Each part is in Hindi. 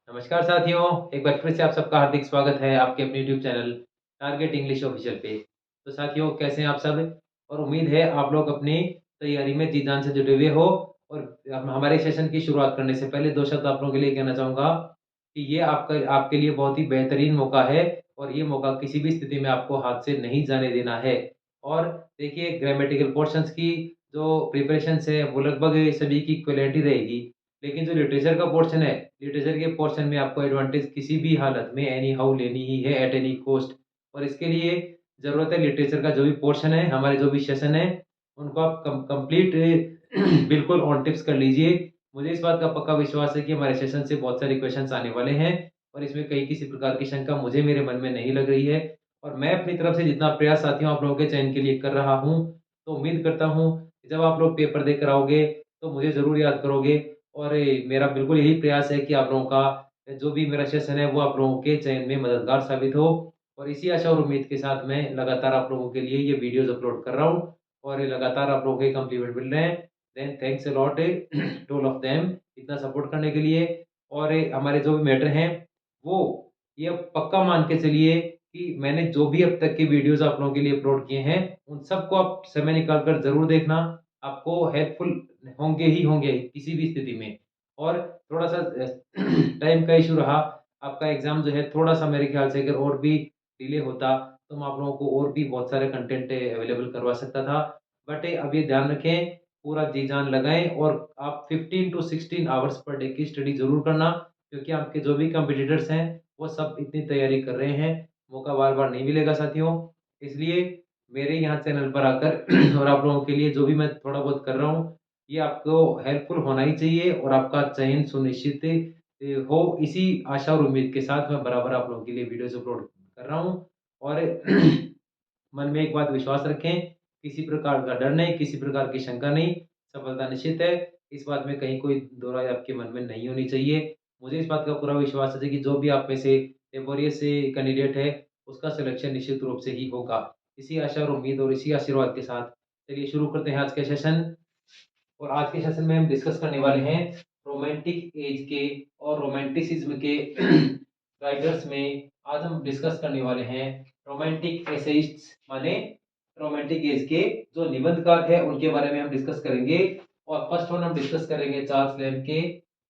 नमस्कार साथियों, एक बार फिर से आप सबका हार्दिक स्वागत है आपके अपने YouTube channel target English official पे। तो साथियों, कैसे हैं आप सब? और उम्मीद है आप लोग अपनी तैयारी में जी-जान से जुटे हुए हो। और हम हमारे सेशन की शुरुआत करने से पहले 2 शब्द आप लोगों के लिए कहना चाहूँगा कि ये आपका आपके लिए बहुत ही बेहतरीन मौका है और ये मौका किसी भी स्थिति में आपको हाथ से नहीं जाने देना है। और देखिए, ग्रामेटिकल पोर्शंस की जो प्रिपरेशंस है वो लगभग सभी की इक्विवेलेंट ही रहेगी। लेकिन जो लिटरेचर का पोर्शन है, लिटरेचर के पोर्शन में आपको एडवांटेज किसी भी हालत में एनी हाउ लेनी ही है एट एनी कॉस्ट। और इसके लिए ज़रूरत है लिटरेचर का जो भी पोर्शन है, हमारे जो भी सेशन है, उनको आप कंप्लीट बिल्कुल ऑन टिप्स कर लीजिए। मुझे इस बात का पक्का विश्वास है कि हमारे सेशन से बहुत सारे क्वेश्चंस आने वाले हैं और इसमें कहीं किसी प्रकार की शंका मुझे मेरे मन में नहीं लग रही है। और मैं अपनी तरफ से जितना प्रयास साथियों आप लोगों के चयन के लिए कर रहा हूँ, तो उम्मीद करता हूँ कि जब आप लोग पेपर देकर आओगे, तो मुझे ज़रूर याद करोगे। और मेरा बिल्कुल यही प्रयास है कि आप लोगों का जो भी मेरा सेशन है वो आप लोगों के चयन में मददगार साबित हो। और इसी आशा और उम्मीद के साथ मैं लगातार आप लोगों के लिए ये वीडियोज़ अपलोड कर रहा हूँ और ये लगातार आप लोगों के कॉम्प्लीमेंट मिल रहे हैं। Then thanks a lot to all of them इतना सपोर्ट करने के लिए। और हमारे जो भी मैटर हैं वो ये अब पक्का मान के चलिए कि मैंने जो भी अब तक की वीडियोज़ आप लोगों के लिए अपलोड किए हैं, उन सबको आप समय निकाल कर ज़रूर देखना। आपको हेल्पफुल होंगे ही होंगे किसी भी स्थिति में। और थोड़ा-सा टाइम का इश्यू रहा, आपका एग्ज़ाम जो है थोड़ा-सा मेरे ख़्याल से अगर और भी डिले होता, तो मैं आप लोगों को और भी बहुत सारे कंटेंट अवेलेबल करवा सकता था। बट अब ये ध्यान रखें, पूरा जी-जान लगाएँ और आप 15 टू 16 आवर्स पर डे की स्टडी ज़रूर करना, क्योंकि आपके जो भी कॉम्पिटिटर्स हैं, वो सब इतनी तैयारी कर रहे हैं। मौका बार-बार नहीं मिलेगा साथियों। इसलिए मेरे यहाँ चैनल पर आकर और आप लोगों के लिए जो भी मैं थोड़ा बहुत कर रहा हूँ, ये आपको हेल्पफुल होना ही चाहिए और आपका चयन सुनिश्चित हो। इसी आशा और उम्मीद के साथ मैं बराबर आप लोगों के लिए वीडियोज़ अपलोड कर रहा हूँ। और मन में एक बात विश्वास रखें, किसी प्रकार का डर नहीं, किसी प्रकार की शंका नहीं, सफलता निश्चित है। इस बात में कहीं कोई दो राय आपके मन में नहीं होनी चाहिए। मुझे इस बात का पूरा विश्वास है कि जो भी आप में से लेबोरियस कैंडिडेट है, उसका सिलेक्शन निश्चित रूप से ही होगा। इसी आशा और उम्मीद और इसी आशीर्वाद के साथ चलिए शुरू करते हैं आज का सेशन। और आज के सेशन में हम डिस्कस करने वाले हैं रोमांटिक एज के और रोमांटिसिज्म के राइटर्स में। आज हम डिस्कस करने वाले हैं रोमांटिक एसेइस्ट्स, माने रोमांटिक एज के जो निबंधकार है उनके बारे में हम डिस्कस करेंगे। और फर्स्ट वन हम डिस्कस करेंगे चार्ल्स लैम्ब के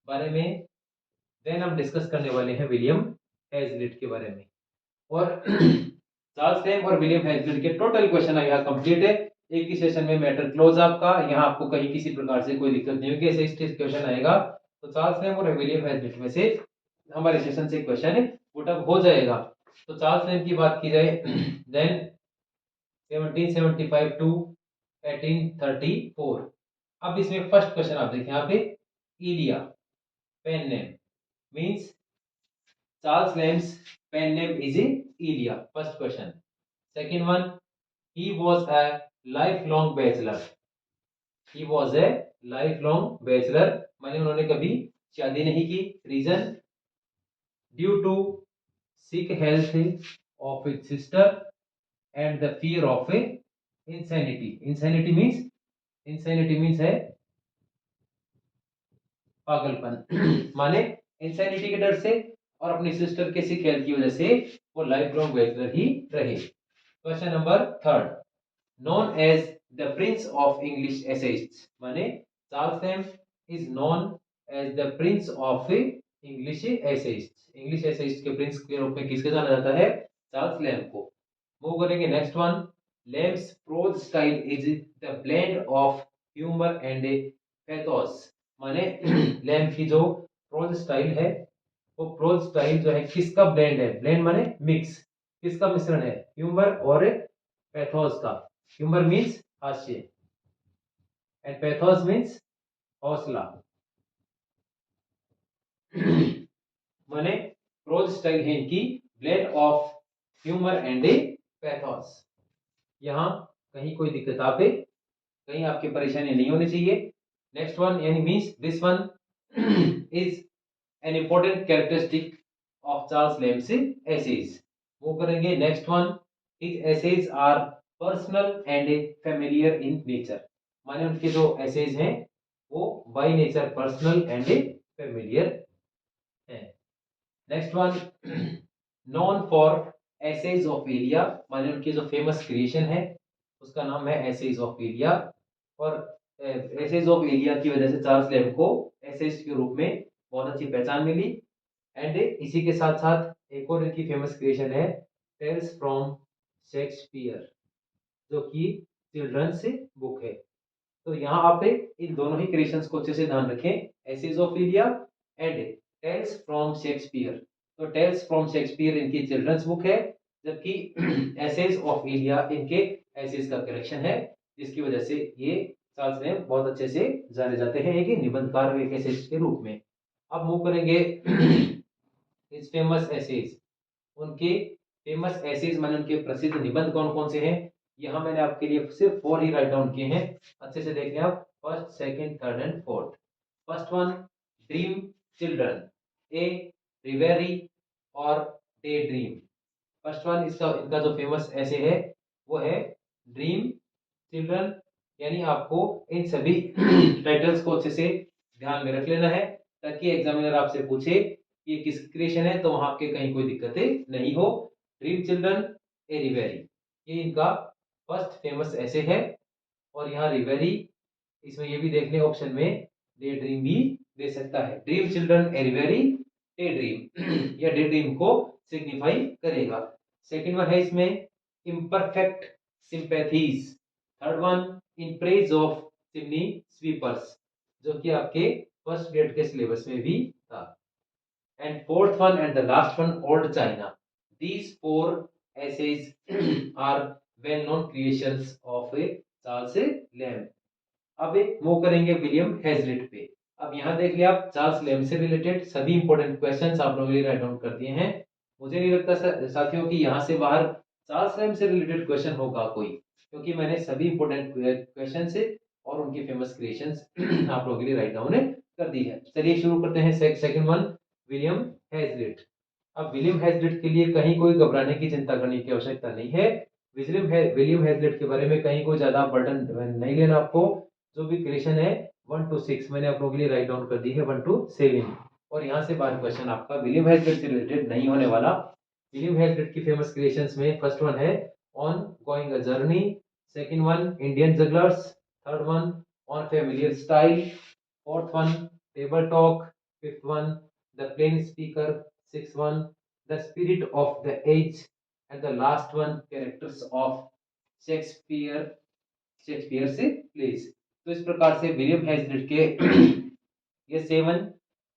बारे में। देन हम डिस्कस करने वाले हैं विलियम हेजलिट के बारे में। और चार्ल्स लैम्ब और विलियम हेजलिट के टोटल क्वेश्चन यहाँ कंप्लीट है। एक ही सेशन में मैटर क्लोज आपका, यहाँ आपको कहीं किसी प्रकार से कोई दिक्कत नहीं होगी। ऐसे इस क्वेश्चन आएगा तो चार्ल्स लैम्ब और विलियम हेजलिट में से हमारे सेशन से क्वेश्चन पुट अप हो जाएगा। तो चार्ल्स लैम्ब की बात की जाए देन 1775 टू 1834। अब इसमें फर्स्ट क्वेश्चन आप देखें यहाँ पे, Elia pen name means Charles Lamb's pen name is Ilya. First question. Second one, he was a lifelong bachelor. He was a lifelong bachelor. माने उन्होंने कभी शादी नहीं की. Reason, due to sick health of his sister and the fear of insanity. Insanity means है पागलपन. माने इंसैनिटी के डर से और अपनी सिस्टर के सिक हेल्थ की वजह से वो लाइफ लॉन्ग बैचलर ही रहे. Question number third, known as the prince of English essayists, माने Charles Lamb is known as the prince of English essayists. English essayist के प्रिंस के रूप में किसके जाना जाता है? चार्ल्स लैम्ब को. मूव करेंगे next one, Lamb's prose style is the blend of humour and pathos. माने लैम्ब की जो प्रोज स्टाइल है, वो प्रोज स्टाइल जो है किसका ब्लेंड है? ब्लेंड माने मिक्स, किसका मिश्रण है? ह्यूमर और पैथोस का. ह्यूमर मीन्स हास्य एंड पैथोस मीन्स हौसला. माने प्रोज स्टाइल है इनकी blend of humour and pathos. यहाँ कहीं कोई दिक्कत आपे, कहीं आपकी परेशानी नहीं होनी चाहिए. नेक्स्ट वन यानी means this one is an important characteristic of Charles Lamb's essays. वो करेंगे next one, his essays are personal and familiar in nature. माने उनके जो essays हैं वो by nature personal and familiar हैं. Next one known for essays of Elia, माने उनकी जो फेमस क्रिएशन है उसका नाम है एसेज ऑफ एलिया। और एसेज ऑफ एलिया की वजह से चार्ल्स लैम्ब को एसेज के रूप में बहुत अच्छी पहचान मिली। एंड इसी के साथ साथ एक और इनकी फेमस क्रिएशन है टेल्स फ्रॉम शेक्सपियर, जो कि चिल्ड्रंस बुक है। तो यहाँ आप इन दोनों ही क्रिएशंस को अच्छे से ध्यान रखें, essays of Elia and tales from Shakespeare. तो टेल्स फ्रॉम शेक्सपियर इनकी चिल्ड्रंस बुक है, जबकि एसेज ऑफ इलिया इनके एसेज का कलेक्शन है, जिसकी वजह से ये चार्ल्स ने बहुत अच्छे से जाने जाते हैं एक निबंधकार एक एसेज के रूप में। अब मूव करेंगे इस फेमस एसेज, उनके फेमस एसेज माने उनके प्रसिद्ध निबंध कौन कौन से हैं। यहाँ मैंने आपके लिए सिर्फ 4 ही राइट डाउन किए हैं, अच्छे से देख लें आप, first second third and fourth. First one dream children, a reverie और डे ड्रीम। फर्स्ट वन इसका इनका जो फेमस ऐसे है वो है ड्रीम चिल्ड्रन, यानी आपको इन सभी टाइटल्स को अच्छे से ध्यान में रख लेना है, ताकि एग्जामिनर आपसे पूछे ये किस क्रिएशन है तो वहां आपके कहीं कोई दिक्कतें नहीं हो। ड्रीम चिल्ड्रन ए रिवेरी, ये इनका फर्स्ट फेमस ऐसे है। और यहाँ रिवेरी, इसमें ये भी देख लें ऑप्शन में डे ड्रीम भी दे सकता है। Dream children a reverie day dream या डे ड्रीम को सिग्निफाई करेगा। सेकंड वन है इसमें imperfect sympathies. Third one in praise of chimney sweepers, जो कि आपके फर्स्ट ग्रेड के सिलेबस में भी था। And fourth one and the last one, Old China. These four essays are well-known creations of Charles lamb. अब मूव करेंगे विलियम हेजलिट पे। अब यहाँ देख लिया आप, चार्ल्स लैम्ब से रिलेटेड सभी इंपॉर्टेंट क्वेश्चंस आप लोगों ने राइट डाउन कर दिए हैं। मुझे नहीं लगता साथियों कि यहाँ से बाहर चार्ल्स लैम्ब से रिलेटेड क्वेश्चन होगा कोई, क्योंकि मैंने सभी इंपॉर्टेंट क्वेश्चन से और उनकी फेमस क्रिएशंस आप लोगों के लिए राइट डाउन कर दी है। चलिए शुरू करते हैं सेकंड वन, विलियम हेजलिट। अब विलियम हेजलिट के लिए कहीं कोई घबराने की चिंता करने की आवश्यकता नहीं है। विलियम हेजलिट के बारे में कहीं कोई ज्यादा बर्डन नहीं लेना आपको। जो भी क्रिएशन है 1 to 6 मैंने आप लोगों के लिए राइट डाउन कर दी है 1 to 7, और यहाँ से बाहर क्वेश्चन आपका विलियम हेजलिट से रिलेटेड नहीं होने वाला। विलियम हेजलिट की फेमस क्रिएशंस में फर्स्ट वन है on going a journey, second one Indian jugglers, third one on familiar style, fourth one table talk, fifth one the plain speaker, sixth one the spirit of the age, and the last one characters of shakespeare Shakespeare से प्लेस। तो इस प्रकार से विलियम हेजलिट के ये 7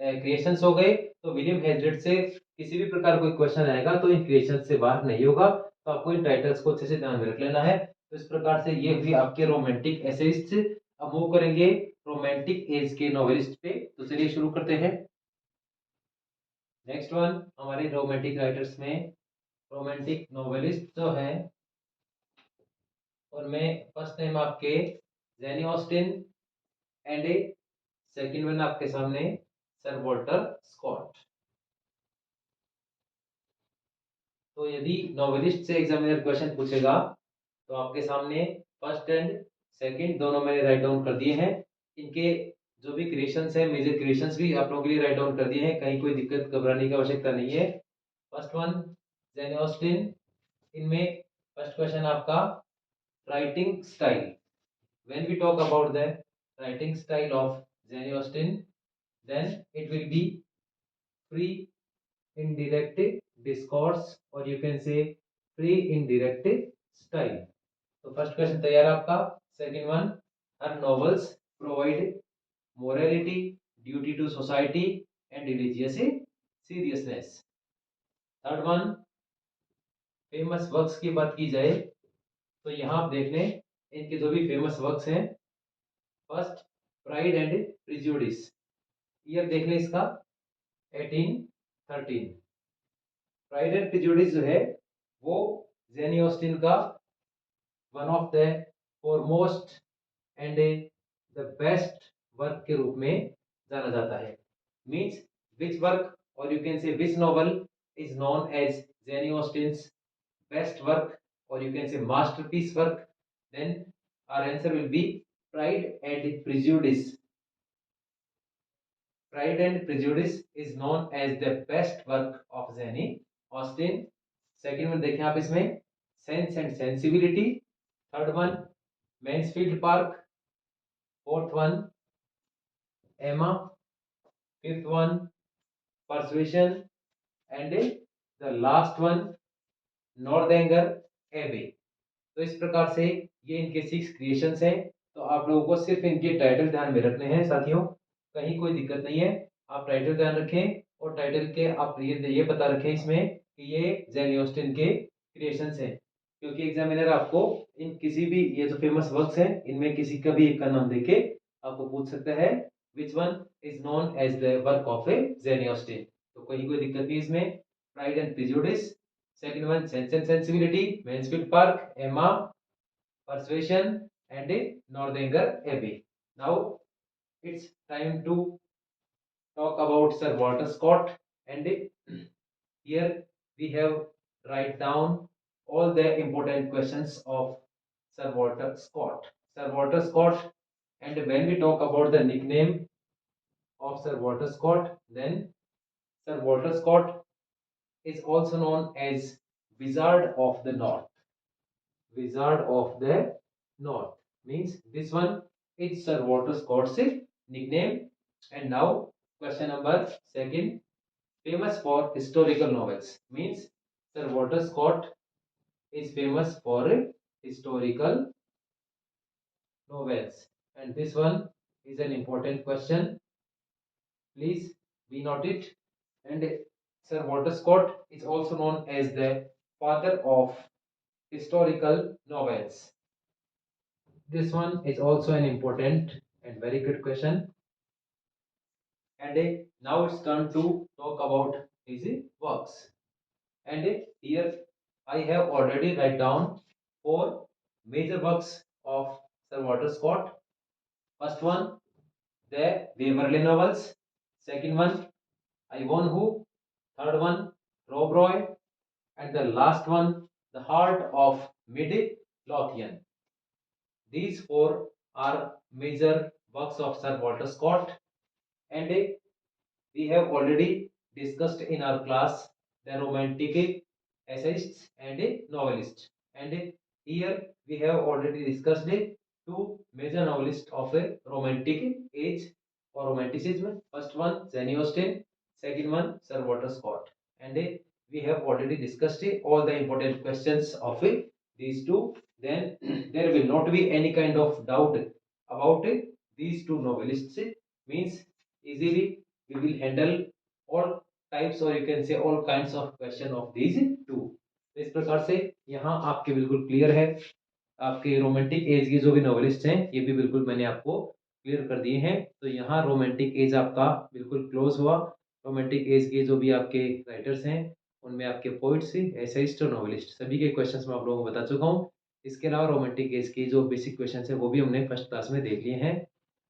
क्रिएशंस हो गए। तो विलियम हेजलिट से किसी भी प्रकार कोई क्वेश्चन आएगा तो इन क्रिएशंस से बाहर नहीं होगा, तो आपको इन टाइटल्स को अच्छे से ध्यान में रख लेना है। तो इस प्रकार से ये भी आपके रोमांटिक एसेइस्ट। अब मूव करेंगे रोमांटिक एज के नॉवेलिस्ट पे, तो चलिए शुरू करते हैं। नेक्स्ट वन हमारे रोमांटिक राइटर्स में रोमांटिक नॉवेलिस्ट जो है, और मैं फर्स्ट टाइम आपके jenny Austin and second one आपके सामने सर वॉल्टर स्कॉट। तो यदि नॉवेलिस्ट से एग्जामिनर क्वेश्चन पूछेगा तो आपके सामने फर्स्ट एंड सेकंड दोनों मैंने राइट डाउन कर दिए हैं। इनके जो भी क्रिएशंस हैं, मेजर क्रिएशंस भी आप लोगों के लिए राइट डाउन कर दिए हैं, कहीं कोई दिक्कत घबराने की आवश्यकता नहीं है। फर्स्ट वन जेनी ऑस्टिन, इनमें फर्स्ट क्वेश्चन आपका writing style. When we talk about the writing style of Jane Austen, then it will be free indirect discourse, or you can say free indirect style. तो फर्स्ट क्वेश्चन तैयार है आपका। Second one, her novels provide morality, duty to society and religious seriousness. Third one, famous works की बात की जाए तो यहाँ आप देख लें इनके जो भी फेमस वर्क्स हैं। First pride and prejudice, year देख लें इसका 1813। प्राइड एंड प्रिजुडिस जो है वो जेनी ऑस्टिन का one of the foremost and the best work के रूप में जाना जाता है। मीन्स विच वर्क और you can say which novel is known as Jane Austen's best work, or you can say masterpiece work, then our answer will be Pride and Prejudice. Pride and Prejudice is known as the best work of Jane Austen. Second one देखें आप इसमें sense and sensibility. Third one Mansfield Park. Fourth one Emma. Fifth one persuasion. And the last one Northanger Abbey. तो इस प्रकार से ये इनके 6 क्रिएशंस हैं. तो आप लोगों को सिर्फ इनके टाइटल ध्यान में रखने हैं साथियों, कहीं कोई दिक्कत नहीं है. आप टाइटल ध्यान रखें और टाइटल के आप ये पता रखें इसमें कि ये जेन ऑस्टिन के क्रिएशंस हैं, क्योंकि एग्जामिनर आपको इन किसी भी ये जो फेमस वर्क्स हैं इनमें किसी का भी एक का नाम देके आपको पूछ सकता है which one is known as the work of a Jane Austen. तो कहीं कोई दिक्कत नहीं इसमें. Pride and prejudice. Second one sense and sensibility, Mansfield Park, Emma, persuasion, and Northanger Abbey. Now it's time to talk about Sir Walter Scott, and here we have write down all the important questions of Sir Walter Scott. Sir Walter Scott, and when we talk about the nickname of Sir Walter Scott, then Sir Walter Scott is also known as Wizard of the North. Wizard of the North means this one is Sir Walter Scott's nickname. And now question number second, famous for historical novels means Sir Walter Scott is famous for historical novels, and this one is an important question, please be note it. And Sir Walter Scott is also known as the father of historical novels. This one is also an important and very good question. And now it's turn to talk about his works. And here I have already write down 4 major works of Sir Walter Scott. First one, the Waverley novels. Second one, Ivanhoe. Third one, Rob Roy. And the last one, The Heart of Mid-Lothian. These 4 are major works of Sir Walter Scott, and we have already discussed in our class the romantic essayists and novelists. And here we have already discussed 2 major novelists of a romantic age or romanticism. First one Jane Austen, second one Sir Walter Scott. And we have already discussed all the important questions of these 2. Then there will not be any kind of doubt about these 2 novelists. Means easily we will handle all types or you can say all kinds of question of these 2. इस प्रकार से यहाँ आपके बिल्कुल क्लियर है. आपके रोमांटिक एज के जो भी नॉवेलिस्ट हैं ये भी बिल्कुल मैंने आपको क्लियर कर दिए हैं. तो यहाँ रोमांटिक एज आपका बिल्कुल क्लोज हुआ. रोमांटिक एज के जो भी आपके राइटर्स हैं उनमें आपके पोइट्स, एसेइस्ट और नॉवेलिस्ट सभी के क्वेश्चंस मैं आप लोगों को बता चुका हूँ. इसके अलावा रोमांटिक एज के जो बेसिक क्वेश्चन है वो भी हमने फर्स्ट क्लास में देख लिए हैं.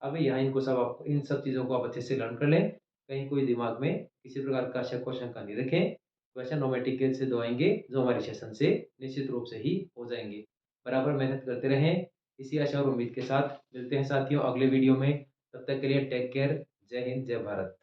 अब यहाँ इनको सब आप इन सब चीज़ों को आप अच्छे से लर्न कर लें. कहीं कोई दिमाग में किसी प्रकार का शक व शंका नहीं रखें. क्वेश्चन रोमांटिक एज से दो आएंगे जो हमारे सेशन से निश्चित रूप से ही हो जाएंगे. बराबर मेहनत करते रहें. इसी आशा और उम्मीद के साथ मिलते हैं साथियों अगले वीडियो में. तब तक के लिए टेक केयर. जय हिंद, जय भारत.